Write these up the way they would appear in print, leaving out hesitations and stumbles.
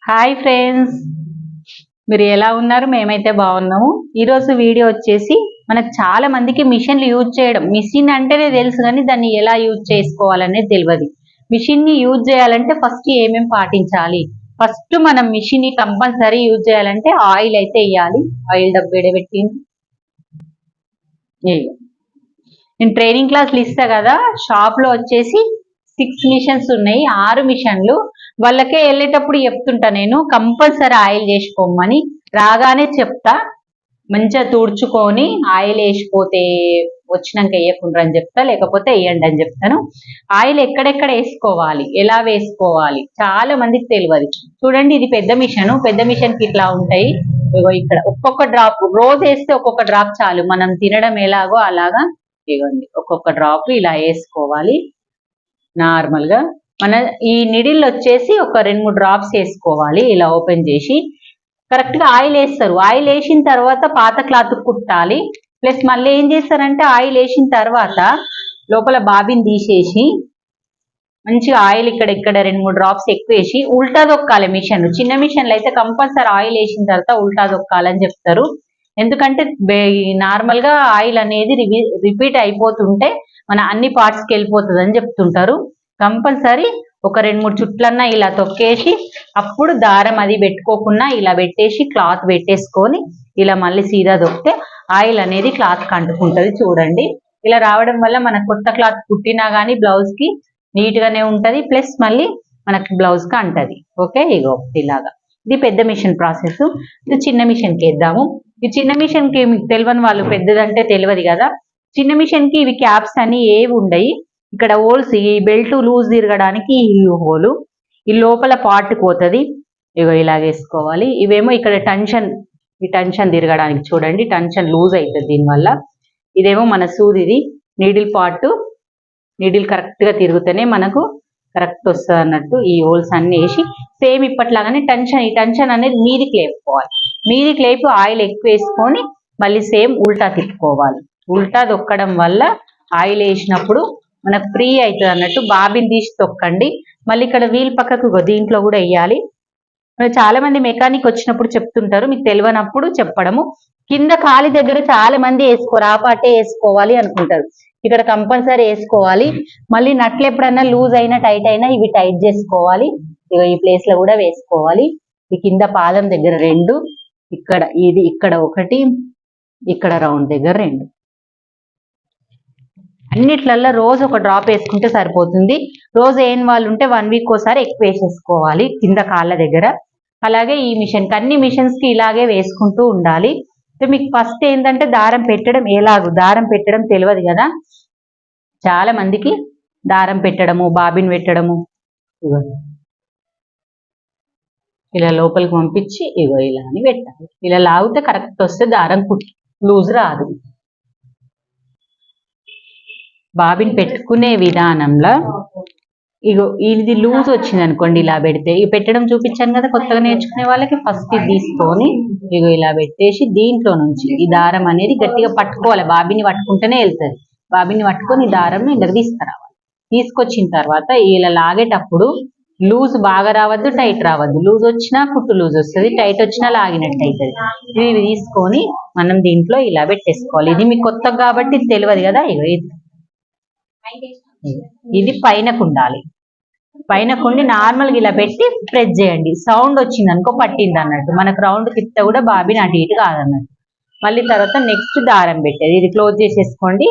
Hi friends, మీరు ఎలా ఉన్నారు? మేమైతే బాగున్నాము. ఈరోజు వీడియో వచ్చేసి మనకు చాలా మందికి మిషన్లు యూజ్ చేయడం, మిషన్ అంటేనే తెలుసు కానీ దాన్ని ఎలా యూజ్ చేసుకోవాలనేది తెలియదు. మిషన్ని యూజ్ చేయాలంటే ఫస్ట్ ఏమేమి పాటించాలి? ఫస్ట్ మనం మిషన్ని కంపల్సరీ యూజ్ చేయాలంటే ఆయిల్ అయితే వేయాలి. ఆయిల్ డబ్బు ఎడబెట్టి నేను ట్రైనింగ్ క్లాసులు ఇస్తా కదా, షాప్లో వచ్చేసి 6 మిషన్స్ ఉన్నాయి, 6 మిషన్లు. వాళ్ళకే వెళ్ళేటప్పుడు చెప్తుంటా నేను కంపల్సరీ ఆయిల్ చేసుకోమని. రాగానే చెప్తా, మంచిగా తుడుచుకొని ఆయిల్ వేసిపోతే వచ్చినాక వేయకుండా అని చెప్తా, లేకపోతే వేయండి అని చెప్తాను. ఆయిల్ ఎక్కడెక్కడ వేసుకోవాలి, ఎలా వేసుకోవాలి చాలా మందికి తెలియదు. చూడండి, ఇది పెద్ద మిషన్. పెద్ద మిషన్కి ఇట్లా ఉంటాయి. ఇక్కడ ఒక్కొక్క డ్రాప్ రోజు వేస్తే ఒక్కొక్క డ్రాప్ చాలు. మనం తినడం ఎలాగో అలాగా ఇవ్వండి, ఒక్కొక్క డ్రాప్ ఇలా వేసుకోవాలి. నార్మల్ గా మన ఈ నిడిల్ వచ్చేసి ఒక 2-3 డ్రాప్స్ వేసుకోవాలి. ఇలా ఓపెన్ చేసి కరెక్ట్ గా ఆయిల్ వేస్తారు. ఆయిల్ వేసిన తర్వాత పాత క్లాత్ కుట్టాలి. ప్లస్ మళ్ళీ ఏం చేస్తారంటే ఆయిల్ వేసిన తర్వాత లోపల బాబిన్ తీసేసి మంచిగా ఆయిల్ ఇక్కడ 2-3 డ్రాప్స్ ఎక్కువ వేసి ఉల్టా దొక్కాలి. మిషన్ చిన్న మిషన్లు అయితే కంపల్సరీ ఆయిల్ వేసిన తర్వాత ఉల్టా దొక్కాలని చెప్తారు. ఎందుకంటే నార్మల్ గా ఆయిల్ అనేది రిపీట్ అయిపోతుంటే మన అన్ని పార్ట్స్కి వెళ్ళిపోతుంది అని చెప్తుంటారు. కంపల్సరీ ఒక 2-3 చుట్లన్నా ఇలా తొక్కేసి అప్పుడు దారం అది పెట్టుకోకుండా ఇలా పెట్టేసి క్లాత్ పెట్టేసుకొని ఇలా మళ్ళీ సీదా దొక్కితే ఆయిల్ అనేది క్లాత్ కంటుకుంటుంది. చూడండి, ఇలా రావడం వల్ల మన కొత్త క్లాత్ కుట్టినా కానీ బ్లౌజ్ కి నీట్ గానే ఉంటది. ప్లస్ మళ్ళీ మనకి బ్లౌజ్ కి అంటది. ఓకే, ఇగో ఇలాగా. ఇది పెద్ద మిషన్ ప్రాసెస్. ఇది చిన్న మిషన్ కి వేద్దాము. ఈ చిన్న మిషన్ కి మీకు తెలియని వాళ్ళు, పెద్దదంటే తెలియదు కదా, చిన్న మిషన్ కి ఇవి క్యాప్స్ అని ఏవి ఉండయి. ఇక్కడ హోల్స్, ఈ బెల్ట్ లూజ్ తిరగడానికి ఈ హోలు, ఈ లోపల పార్ట్ పోతుంది. ఇగో ఇలా వేసుకోవాలి. ఇవేమో ఇక్కడ టెన్షన్, ఈ టెన్షన్ తిరగడానికి చూడండి, టెన్షన్ లూజ్ అవుతుంది దీనివల్ల. ఇదేమో మన సూదిది నీడిల్ పార్ట్. నీడిల్ కరెక్ట్ గా తిరుగుతూనే మనకు కరెక్ట్ వస్తుంది అన్నట్టు. ఈ హోల్స్ అన్ని వేసి సేమ్ ఇప్పట్లాగానే ఈ టెన్షన్ అనేది మీదికి లేపుకోవాలి. మీదికి లేపి ఆయిల్ ఎక్కువ వేసుకొని మళ్ళీ సేమ్ ఉల్టా తిప్పుకోవాలి. ఉల్టా దొక్కడం వల్ల ఆయిల్ వేసినప్పుడు మనకు ఫ్రీ అవుతుంది అన్నట్టు. బాబిన్ తీసి తొక్కండి. మళ్ళీ ఇక్కడ వీల్ పక్కకు దీంట్లో కూడా వేయాలి. చాలా మంది మెకానిక్ వచ్చినప్పుడు చెప్తుంటారు, మీకు తెలియనప్పుడు చెప్పడము. కింద కాలి దగ్గర చాలా మంది వేసుకోరు, ఆ పాటే వేసుకోవాలి అనుకుంటారు. ఇక్కడ కంపల్సరీ వేసుకోవాలి. మళ్ళీ నట్లు ఎప్పుడన్నా లూజ్ అయినా టైట్ అయినా ఇవి టైట్ చేసుకోవాలి. ఈ ప్లేస్ లో కూడా వేసుకోవాలి. ఈ కింద పాదం దగ్గర 2, ఇక్కడ ఇది ఇక్కడ 1, ఇక్కడ రౌండ్ దగ్గర 2. అన్నిట్లల్లో రోజు ఒక డ్రాప్ వేసుకుంటే సరిపోతుంది. రోజు వేయని వాళ్ళు ఉంటే 1 వీక్ ఒకసారి ఎక్కువ వేసేసుకోవాలి కింద కాళ్ళ దగ్గర. అలాగే ఈ మిషన్ కి, అన్ని మిషన్స్ కి ఇలాగే వేసుకుంటూ ఉండాలి. మీకు ఫస్ట్ ఏంటంటే దారం పెట్టడం, దారం పెట్టడం తెలియదు కదా చాలా మందికి. దారం పెట్టడము, బాబిన్ పెట్టడము, ఇలా లోపలికి పంపించి ఇగో ఇలా అని పెట్టాలి. ఇలా లాగితే కరెక్ట్ వస్తే దారం లూజ్ రాదు. బాబిన్ పెట్టుకునే విధానంలో ఇగో ఇది లూజ్ వచ్చింది అనుకోండి, ఇలా పెడితే, ఇవి పెట్టడం చూపించాను కదా కొత్తగా నేర్చుకునే వాళ్ళకి. ఫస్ట్ ఇది తీసుకొని ఇగో ఇలా పెట్టేసి దీంట్లో నుంచి ఈ దారం అనేది గట్టిగా పట్టుకోవాలి. బాబిని పట్టుకుంటేనే వెళ్తుంది. బాబిని పట్టుకొని ఈ దారం ఇంటికి తీసుకురావాలి. తీసుకొచ్చిన తర్వాత ఇలా లాగేటప్పుడు లూజ్ బాగా రావద్దు, టైట్ రావద్దు. లూజ్ వచ్చినా కుట్టు లూజ్ వస్తుంది, టైట్ వచ్చినా లాగినట్టు అవుతుంది. ఇవి తీసుకొని మనం దీంట్లో ఇలా పెట్టేసుకోవాలి. ఇది మీకు కొత్త కాబట్టి తెలియదు కదా. ఇగో ఇది పైనకు ఉండాలి. పైనకుండి నార్మల్గా ఇలా పెట్టి ప్రెస్ చేయండి. సౌండ్ వచ్చింది అనుకో పట్టింది అన్నట్టు. మనకు రౌండ్ తిప్పితే కూడా బాబిన్ అటు ఇటు కాదన్నట్టు. మళ్ళీ తర్వాత నెక్స్ట్ దారం పెట్టేది. ఇది క్లోజ్ చేసేసుకోండి.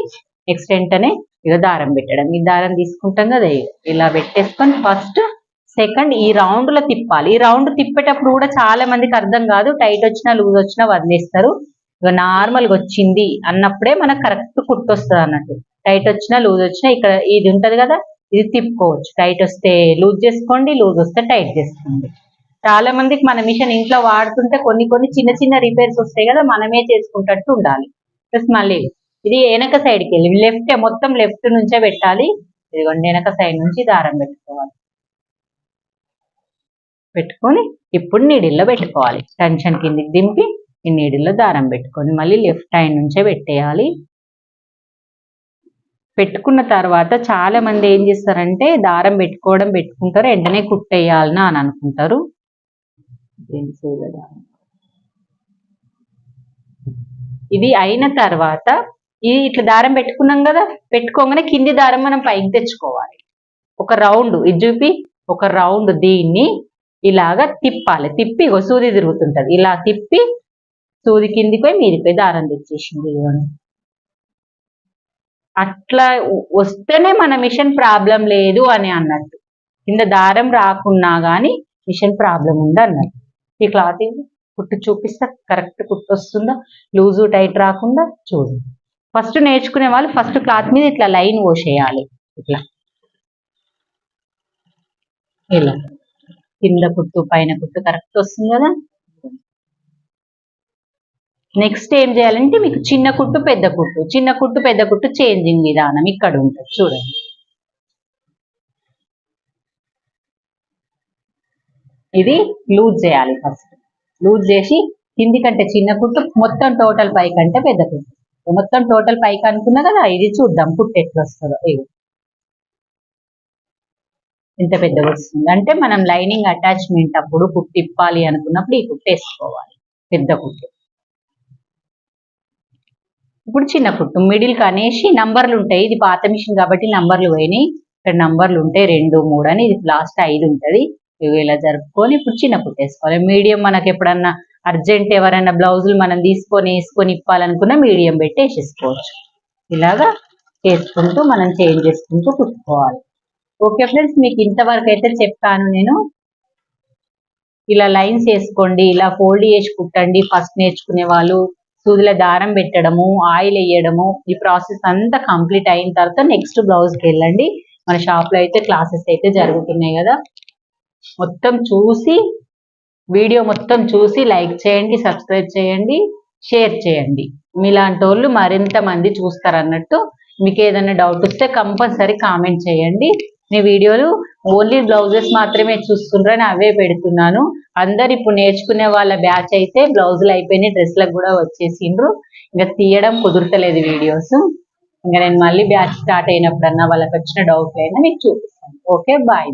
నెక్స్ట్ వెంటనే ఇక దారం పెట్టడం. ఈ దారం తీసుకుంటాం కదా, ఇలా పెట్టేసుకొని ఫస్ట్ సెకండ్ ఈ రౌండ్ లో తిప్పాలి. ఈ రౌండ్ తిప్పేటప్పుడు కూడా చాలా మందికి అర్థం కాదు, టైట్ వచ్చినా లూజ్ వచ్చినా వదిలేస్తారు. ఇక నార్మల్గా వచ్చింది అన్నప్పుడే మనకు కరెక్ట్ కుట్టు వస్తుంది అన్నట్టు. టైట్ వచ్చినా లూజ్ వచ్చినా ఇక్కడ ఇది ఉంటది కదా, ఇది తిప్పుకోవచ్చు. టైట్ వస్తే లూజ్ చేసుకోండి, లూజ్ వస్తే టైట్ చేసుకోండి. చాలా మందికి మన మిషన్ ఇంట్లో వాడుతుంటే కొన్ని చిన్న చిన్న రిపేర్స్ వస్తాయి కదా, మనమే చేసుకుంటట్టు ఉండాలి. ప్లస్ మళ్ళీ ఇది వెనక సైడ్కి వెళ్ళి లెఫ్ట్, మొత్తం లెఫ్ట్ నుంచే పెట్టాలి. ఇదిగోండి వెనక సైడ్ నుంచి దారం పెట్టుకోవాలి. పెట్టుకొని ఇప్పుడు నీడిల్లో పెట్టుకోవాలి. టెన్షన్ కిందికి దింపి ఈ నీడిల్లో దారం పెట్టుకొని మళ్ళీ లెఫ్ట్ హ్యాండ్ నుంచే పెట్టేయాలి. పెట్టుకున్న తర్వాత చాలా మంది ఏం చేస్తారంటే దారం పెట్టుకుంటారు, వెంటనే కుట్టేయాలనా అని అనుకుంటారు. ఇది అయిన తర్వాత ఇది ఇట్లా దారం పెట్టుకున్నాం కదా, పెట్టుకోగానే కింది దారం మనం పైకి తెచ్చుకోవాలి. ఒక రౌండ్ ఇది చూపి, ఒక రౌండ్ దీన్ని ఇలాగా తిప్పాలి. తిప్పి సూది తిరుగుతుంటది, ఇలా తిప్పి సూది కిందికి పోయి మీదికి పోయి దారం తెచ్చేసింది. అట్లా వస్తేనే మన మిషన్ ప్రాబ్లం లేదు అని అన్నట్టు. కింద దారం రాకున్నా గానీ మిషన్ ప్రాబ్లం ఉంది అన్నట్టు. ఈ క్లాత్ కుట్టు చూపిస్తా, కరెక్ట్ కుట్టు వస్తుందా, లూజు టైట్ రాకుండా చూడు. ఫస్ట్ నేర్చుకునే వాళ్ళు ఫస్ట్ క్లాత్ మీద ఇట్లా లైన్ పోసేయాలి. ఇట్లా ఇలా కింద కుట్టు పైన కుట్టు కరెక్ట్ వస్తుంది కదా. నెక్స్ట్ ఏం చేయాలంటే మీకు చిన్న కుట్టు పెద్ద కుట్టు, చిన్న కుట్టు పెద్ద కుట్టు చేంజింగ్ విధానం ఇక్కడ ఉంటుంది చూడండి. ఇది లూజ్ చేయాలి. ఫస్ట్ లూజ్ చేసి కింది కంటే చిన్న కుట్టు, మొత్తం టోటల్ పై కంటే పెద్ద కుట్టు. మొత్తం టోటల్ పైకి అనుకున్నా కదా, ఇది చూద్దాం కుట్టు ఎట్లా వస్తుందో. ఇంత పెద్దగా వస్తుంది అంటే మనం లైనింగ్ అటాచ్మెంట్ అప్పుడు కుట్టు ఇప్పాలి అనుకున్నప్పుడు ఈ కుట్టు వేసుకోవాలి, పెద్ద కుట్టు. ఇప్పుడు చిన్న కుట్టు మిడిల్ కనేసి నంబర్లు ఉంటాయి. ఇది పాత మిషన్ కాబట్టి నంబర్లు పోయినాయి. ఇక్కడ నంబర్లు ఉంటాయి 2, 3 అని. ఇది లాస్ట్ 5 ఉంటుంది. ఇవి ఇలా జరుపుకొని ఇప్పుడు చిన్న కుట్టు వేసుకోవాలి. మీడియం మనకి ఎప్పుడన్నా అర్జెంట్ ఎవరైనా బ్లౌజులు మనం తీసుకొని వేసుకొని ఇప్పాలనుకున్నా మీడియం పెట్టి వేసేసుకోవచ్చు. ఇలాగా వేసుకుంటూ మనం చేంజ్ చేసుకుంటూ కుట్టుకోవాలి. ఓకే ఫ్రెండ్స్, మీకు ఇంతవరకు అయితే చెప్పాను నేను. ఇలా లైన్స్ వేసుకోండి, ఇలా ఫోల్డ్ చేసి కుట్టండి. ఫస్ట్ నేర్చుకునే వాళ్ళు సూదిలో దారం పెట్టడము, ఆయిల్ వేయడము, ఈ ప్రాసెస్ అంతా కంప్లీట్ అయిన తర్వాత నెక్స్ట్ బ్లౌజ్కి వెళ్ళండి. మన షాప్లో అయితే క్లాసెస్ అయితే జరుగుతున్నాయి కదా. మొత్తం చూసి వీడియో మొత్తం చూసి లైక్ చేయండి, సబ్స్క్రైబ్ చేయండి, షేర్ చేయండి. మీలాంటి వాళ్ళు మరింత మంది చూస్తారు అన్నట్టు. మీకు ఏదైనా డౌట్ వస్తే కంపల్సరీ కామెంట్ చేయండి. నీ వీడియోలు ఓన్లీ బ్లౌజెస్ మాత్రమే చూస్తుండ్రని అవే పెడుతున్నాను. అందరు ఇప్పుడు నేర్చుకునే వాళ్ళ బ్యాచ్ అయితే బ్లౌజులు అయిపోయినాయి, డ్రెస్లకు కూడా వచ్చేసిండ్రు. ఇంకా తీయడం కుదురతలేదు వీడియోస్. ఇంకా నేను మళ్ళీ బ్యాచ్ స్టార్ట్ అయినప్పుడన్నా వాళ్ళకి వచ్చిన డౌట్లు అయినా మీకు చూపిస్తాను. Okay, bye.